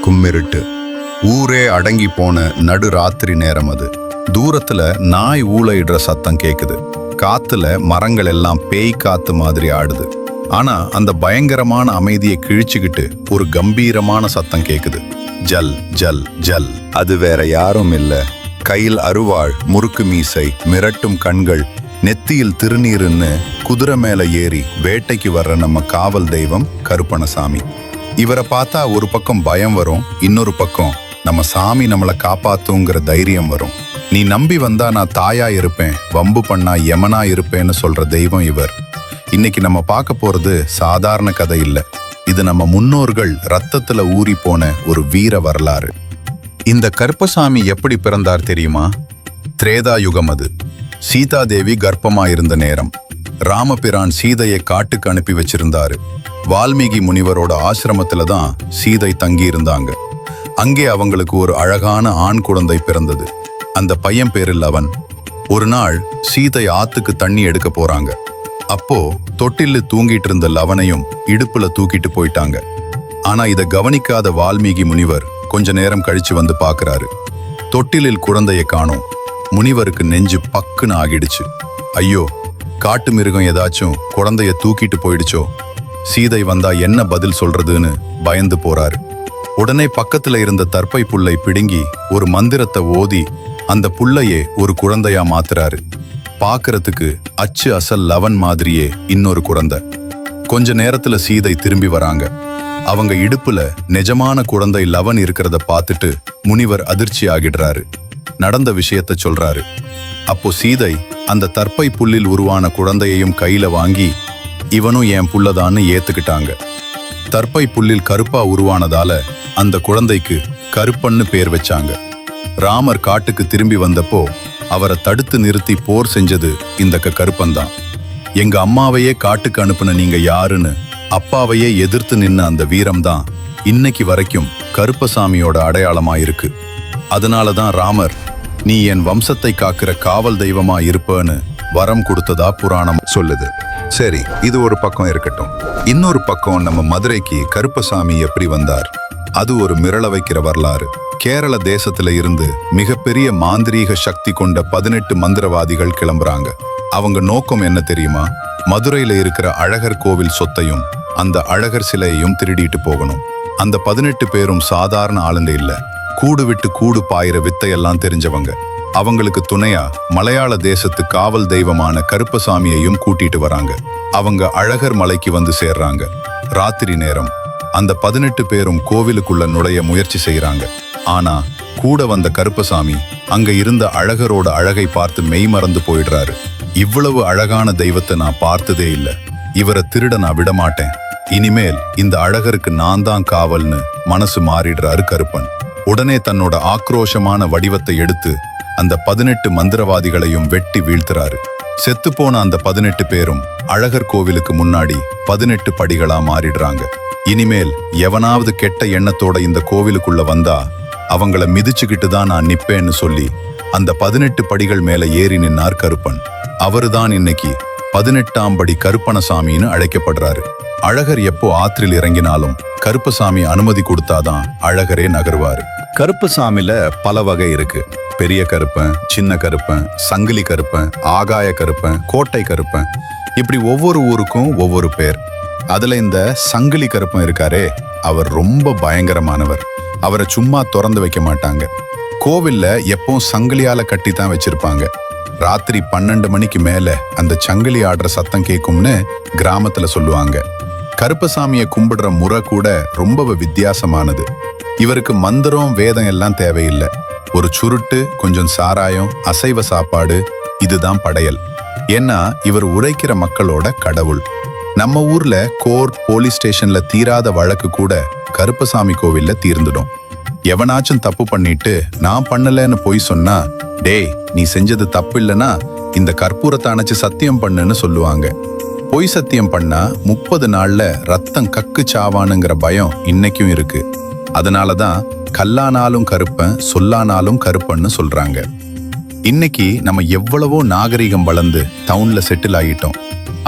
கும்மிருட்டு. ஊரே அடங்கி போன நடு ராத்திரி நேரம் அது. தூரத்துல நாய் ஊளையிடுற சத்தம் கேக்குது. காத்துல மரங்கள் எல்லாம் பேய் காத்து மாதிரி ஆடுது. ஆனா அந்த பயங்கரமான அமைதியை கிழிச்சுக்கிட்டு ஒரு கம்பீரமான சத்தம் கேக்குது. ஜல் ஜல் ஜல். அது வேற யாரும் இல்ல, கையில் அருவாள், முறுக்கு மீசை, மிரட்டும் கண்கள், நெத்தியில் திருநீருன்னு குதிரை மேல ஏறி வேட்டைக்கு வர்ற நம்ம காவல் தெய்வம் கருப்பணசாமி. இவரை பார்த்தா ஒரு பக்கம் பயம் வரும், இன்னொரு பக்கம் நம்ம சாமி நம்மளை காப்பாத்துங்கிற தைரியம் வரும். நீ நம்பி வந்தா நான் தாயா இருப்பேன், வம்பு பண்ணா யமனா இருப்பேன்னு சொல்ற தெய்வம் இவர். இன்னைக்கு நம்ம பார்க்க போறது சாதாரண கதை இல்ல, இது நம்ம முன்னோர்கள் ரத்தத்துல ஊறி போன ஒரு வீர வரலாறு. இந்த கருப்பசாமி எப்படி பிறந்தார் தெரியுமா? திரேதா யுகம் அது. சீதாதேவி கர்ப்பமா இருந்த நேரம். ராமபிரான் சீதையை காட்டுக்கு அனுப்பி வச்சிருந்தாரு. வால்மீகி முனிவரோட ஆசிரமத்துல தான் சீதை தங்கி இருந்தாங்க. அங்கே அவங்களுக்கு ஒரு அழகான ஆண் குழந்தை பிறந்தது. அந்த பையன் பேரு லவன். ஒரு நாள் சீதை ஆத்துக்கு தண்ணி எடுக்க போறாங்க. அப்போ தொட்டில்ல தூங்கிட்டு இருந்த லவனையும் இடுப்புல தூக்கிட்டு போயிட்டாங்க. ஆனா இத கவனிக்காத வால்மீகி முனிவர் கொஞ்ச நேரம் கழிச்சு வந்து பாக்குறாரு. தொட்டிலில் குழந்தையை காணோம். முனிவருக்கு நெஞ்சு பக்குன்னு ஆகிடுச்சு. ஐயோ, காட்டு மிருகம் ஏதாச்சும் குழந்தைய தூக்கிட்டு போயிடுச்சோ, சீதை வந்தா என்ன பதில் சொல்றதுன்னு பயந்து போறாரு. உடனே பக்கத்துல இருந்த தர்ப்பை புல்லை பிடுங்கி ஒரு மந்திரத்தை ஓதி அந்த புல்லையே ஒரு குழந்தையா மாத்துறாரு. பாக்குறதுக்கு அச்சு அசல் லவன் மாதிரியே இன்னொரு குழந்தை. கொஞ்ச நேரத்துல சீதை திரும்பி வராங்க. அவங்க இடுப்புல நிஜமான குழந்தை லவன் இருக்கிறத பார்த்துட்டு முனிவர் அதிர்ச்சி ஆகிடுறாரு. நடந்த விஷயத்த சொல்றாரு. அப்போ சீதை அந்த தர்ப்பை புல்லில் உருவான குழந்தையையும் கையில வாங்கி இவனும் என் புள்ளதான்னு ஏத்துக்கிட்டாங்க. தர்ப்பை புல்லில் கருப்பா உருவானதால அந்த குழந்தைக்கு கருப்பன்னு பேர் வச்சாங்க. ராமர் காட்டுக்கு திரும்பி வந்தப்போ அவரை தடுத்து நிறுத்தி போர் செஞ்சது இந்த கருப்பன்தான். எங்க அம்மாவையே காட்டுக்கு அனுப்புன நீங்க யாருன்னு அப்பாவையே எதிர்த்து நின்ன அந்த வீரம்தான் இன்னைக்கு வரைக்கும் கருப்பசாமியோட அடையாளமா இருக்கு. அதனாலதான் ராமர் நீ என் வம்சத்தை காக்கிற காவல் தெய்வமா இருப்பேன்னு வரம் கொடுத்ததா புராணம் சொல்லுது. சரி, இது ஒரு பக்கம் இருக்கட்டும். இன்னொரு பக்கம் நம்ம மதுரைக்கு கருப்பசாமி எப்படி வந்தார்? அது ஒரு மிரள வைக்கிற வரலாறு. கேரள தேசத்துல இருந்து மிகப்பெரிய மாந்திரீக சக்தி கொண்ட 18 மந்திரவாதிகள் கிளம்புறாங்க. அவங்க நோக்கம் என்ன தெரியுமா? மதுரையில இருக்கிற அழகர் கோவில் சொத்தையும் அந்த அழகர் சிலையையும் திருடிட்டு போகணும். அந்த 18 பேரும் சாதாரண ஆளுங்க இல்ல, கூடு விட்டு கூடு பாயிர வித்தையெல்லாம் தெரிஞ்சவங்க. அவங்களுக்கு துணையா மலையாள தேசத்து காவல் தெய்வமான கருப்பசாமியையும் கூட்டிட்டு வராங்க. அவங்க அழகர் மலைக்கு வந்து சேர்றாங்க. ராத்திரி நேரம். அந்த 18 பேரும் கோவிலுக்குள்ள நுழைய முயற்சி செய்யறாங்க. ஆனா கூட வந்த கருப்பசாமி அங்க இருந்த அழகரோட அழகை பார்த்து மெய் மறந்து போயிடுறாரு. இவ்வளவு அழகான தெய்வத்தை நான் பார்த்ததே இல்ல, இவரை திருட நான் விடமாட்டேன், இனிமேல் இந்த அழகருக்கு நான் தான் காவல்னு மனசு மாறிடுறாரு கருப்பன். உடனே தன்னோட ஆக்ரோஷமான வடிவத்தை எடுத்து அந்த 18 மந்திரவாதிகளையும் வெட்டி வீழ்த்துறாரு. செத்துப்போன அந்த 18 பேரும் அழகர் கோவிலுக்கு முன்னாடி 18 படிகளா மாறிடுறாங்க. இனிமேல் எவனாவது கெட்ட எண்ணத்தோட இந்த கோவிலுக்குள்ள வந்தா அவங்கள மிதிச்சுக்கிட்டு தான் நான் நிப்பேன்னு சொல்லி அந்த 18 படிகள் மேல ஏறி நின்னார் கருப்பன். அவருதான் இன்னைக்கு 18ஆம் படி கருப்பணசாமின்னு அழைக்கப்படுறாரு. அழகர் எப்போ ஆற்றில் இறங்கினாலும் கருப்பசாமி அனுமதி கொடுத்தாதான் அழகரே நகருவாரு. கருப்பசாமில பல வகை இருக்கு. பெரிய கருப்பன், சின்ன கருப்பன், சங்கிலி கருப்பன், ஆகாய கருப்பன், கோட்டை கருப்பன், இப்படி ஒவ்வொரு ஊருக்கும் ஒவ்வொரு பேர். அதுல இந்த சங்கிலி கருப்பன் இருக்காரே, அவர் ரொம்ப பயங்கரமானவர். அவரை சும்மா திறந்து வைக்க மாட்டாங்க. கோவில்ல எப்பவும் சங்கிலியால கட்டி தான் வச்சிருப்பாங்க. ராத்திரி 12 மணிக்கு மேல அந்த சங்கிலி ஆடுற சத்தம் கேட்கும்னு கிராமத்துல சொல்லுவாங்க. கருப்பசாமியை கும்பிடுற முறை கூட ரொம்ப வித்தியாசமானது. இவருக்கு மந்திரம் வேதம் எல்லாம் தேவையில்லை. ஒரு சுருட்டு, கொஞ்சம் சாராயம், அசைவ சாப்பாடு, இதுதான் படையல். ஏன்னா இவர் உழைக்கிற மக்களோட கடவுள். நம்ம ஊர்ல கோர்ட், போலீஸ் ஸ்டேஷன்ல தீராத வழக்கு கூட கருப்பசாமி கோவில்ல தீர்ந்துடும். எவனாச்சும் தப்பு பண்ணிட்டு நான் பண்ணலன்னு பொய் சொன்னா, டேய் நீ செஞ்சது தப்பு இல்லைன்னா இந்த கற்பூரத்தை அணைச்சு சத்தியம் பண்ணுன்னு சொல்லுவாங்க. பொய் சத்தியம் பண்ணா 30 நாள்ல ரத்தம் கக்கு சாவானுங்கிற பயம் இன்னைக்கும் இருக்கு. அதனாலதான் கல்லானாலும் கருப்பன், சொல்லானாலும் கருப்பன்னு சொல்றாங்க. இன்னைக்கு நம்ம எவ்வளவோ நாகரிகம் வளர்ந்து டவுன்ல செட்டில் ஆகிட்டோம்.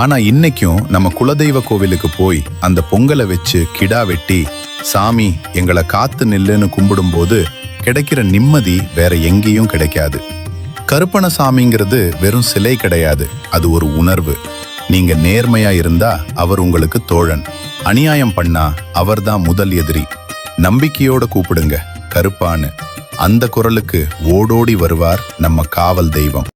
ஆனா இன்னைக்கும் நம்ம குலதெய்வ கோவிலுக்கு போய் அந்த பொங்கலை வச்சு கிடா வெட்டி சாமி எங்களை காத்து நில்லுன்னு கும்பிடும்போது கிடைக்கிற நிம்மதி வேற எங்கேயும் கிடைக்காது. கருப்பணசாமிங்கிறது வெறும் சிலை கிடையாது, அது ஒரு உணர்வு. நீங்க நேர்மையா இருந்தா அவர் உங்களுக்கு தோழன், அநியாயம் பண்ணா அவர்தான் முதல் எதிரி. நம்பிக்கையோட கூப்பிடுங்க கருப்பான்னு. அந்த குரலுக்கு ஓடோடி வருவார் நம்ம காவல் தெய்வம்.